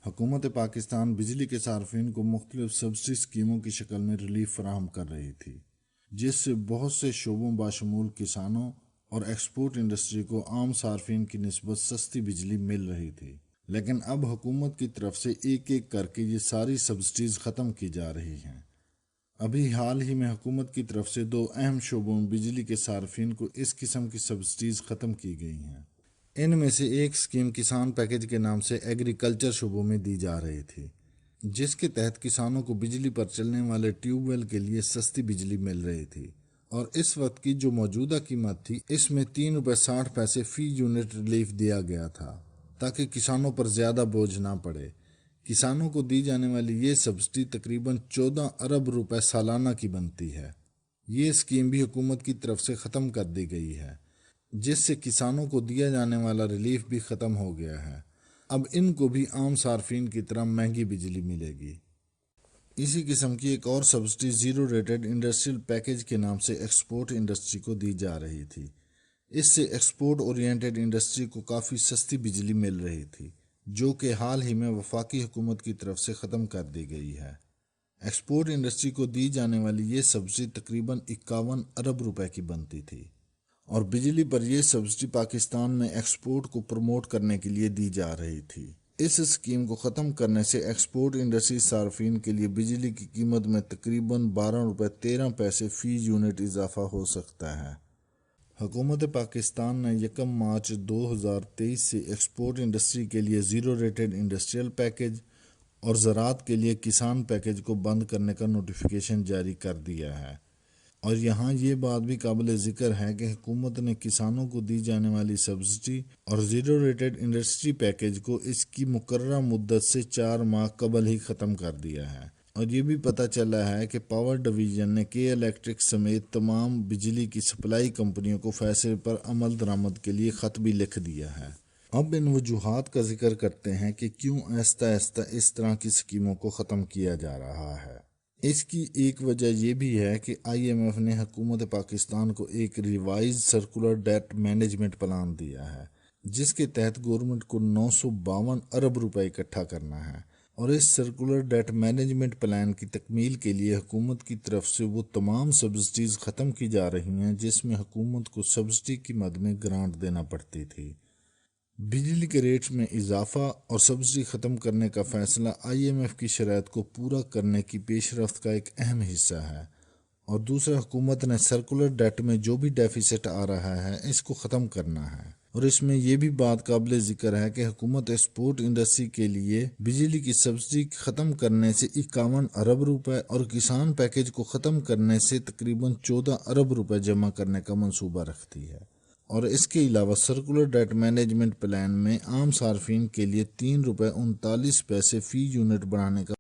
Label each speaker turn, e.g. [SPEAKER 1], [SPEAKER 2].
[SPEAKER 1] حکومت پاکستان بجلی کے صارفین کو مختلف سبسڈی اسکیموں کی شکل میں ریلیف فراہم کر رہی تھی، جس سے بہت سے شعبوں بشمول کسانوں اور ایکسپورٹ انڈسٹری کو عام صارفین کی نسبت سستی بجلی مل رہی تھی۔ لیکن اب حکومت کی طرف سے ایک ایک کر کے یہ ساری سبسڈیز ختم کی جا رہی ہیں۔ ابھی حال ہی میں حکومت کی طرف سے 2 اہم شعبوں میں بجلی کے صارفین کو اس قسم کی سبسڈیز ختم کی گئی ہیں۔ ان میں سے ایک اسکیم کسان پیکج کے نام سے ایگریکلچر شعبوں میں دی جا رہی تھی، جس کے تحت کسانوں کو بجلی پر چلنے والے ٹیوب ویل کے لیے سستی بجلی مل رہی تھی، اور اس وقت کی جو موجودہ قیمت تھی اس میں 3.60 روپے فی یونٹ ریلیف دیا گیا تھا تاکہ کسانوں پر زیادہ بوجھ نہ پڑے۔ کسانوں کو دی جانے والی یہ سبسڈی تقریباً 14 ارب روپے سالانہ کی بنتی ہے۔ یہ اسکیم بھی حکومت کی طرف سے ختم کر دی گئی ہے، جس سے کسانوں کو دیا جانے والا ریلیف بھی ختم ہو گیا ہے۔ اب ان کو بھی عام صارفین کی طرح مہنگی بجلی ملے گی۔ اسی قسم کی ایک اور subsidy zero rated industrial package کے نام سے ایکسپورٹ انڈسٹری کو دی جا رہی تھی۔ اس سے ایکسپورٹ اورینٹڈ انڈسٹری کو کافی سستی بجلی مل رہی تھی، جو کہ حال ہی میں وفاقی حکومت کی طرف سے ختم کر دی گئی ہے۔ ایکسپورٹ انڈسٹری کو دی جانے والی یہ سبسڈی تقریباً 51 ارب روپے کی بنتی تھی، اور بجلی پر یہ سبسڈی پاکستان میں ایکسپورٹ کو پروموٹ کرنے کے لیے دی جا رہی تھی۔ اس اسکیم کو ختم کرنے سے ایکسپورٹ انڈسٹری صارفین کے لیے بجلی کی قیمت میں تقریباً 12.13 روپے فی یونٹ اضافہ ہو سکتا ہے۔ حکومت پاکستان نے 1 مارچ 2023 سے ایکسپورٹ انڈسٹری کے لیے زیرو ریٹڈ انڈسٹریل پیکج اور زراعت کے لیے کسان پیکج کو بند کرنے کا نوٹیفیکیشن جاری کر دیا ہے۔ اور یہاں یہ بات بھی قابل ذکر ہے کہ حکومت نے کسانوں کو دی جانے والی سبسڈی اور زیرو ریٹڈ انڈسٹری پیکج کو اس کی مقررہ مدت سے 4 ماہ قبل ہی ختم کر دیا ہے۔ اور یہ بھی پتہ چلا ہے کہ پاور ڈویژن نے کے الیکٹرک سمیت تمام بجلی کی سپلائی کمپنیوں کو فیصلے پر عمل درآمد کے لیے خط بھی لکھ دیا ہے۔ اب ان وجوہات کا ذکر کرتے ہیں کہ کیوں آہستہ آہستہ اس طرح کی اسکیموں کو ختم کیا جا رہا ہے۔ اس کی ایک وجہ یہ بھی ہے کہ IMF نے حکومت پاکستان کو ایک revise circular debt management plan دیا ہے، جس کے تحت گورنمنٹ کو 952 ارب روپے اکٹھا کرنا ہے، اور اس سرکولر ڈیٹ مینجمنٹ پلان کی تکمیل کے لیے حکومت کی طرف سے وہ تمام سبسڈیز ختم کی جا رہی ہیں جس میں حکومت کو سبسڈی کی مد میں گرانٹ دینا پڑتی تھی۔ بجلی کے ریٹس میں اضافہ اور سبسڈی ختم کرنے کا فیصلہ IMF کی شرائط کو پورا کرنے کی پیش رفت کا ایک اہم حصہ ہے، اور دوسرا حکومت نے سرکولر ڈیٹ میں جو بھی ڈیفیسٹ آ رہا ہے اس کو ختم کرنا ہے۔ اور اس میں یہ بھی بات قابل ذکر ہے کہ حکومت ایکسپورٹ انڈسٹری کے لیے بجلی کی سبسڈی ختم کرنے سے 51 ارب روپے اور کسان پیکج کو ختم کرنے سے تقریباً 14 ارب روپے جمع کرنے کا منصوبہ رکھتی ہے۔ اور اس کے علاوہ سرکولر ڈیٹ مینجمنٹ پلان میں عام صارفین کے لیے 3.39 روپے فی یونٹ بڑھانے کا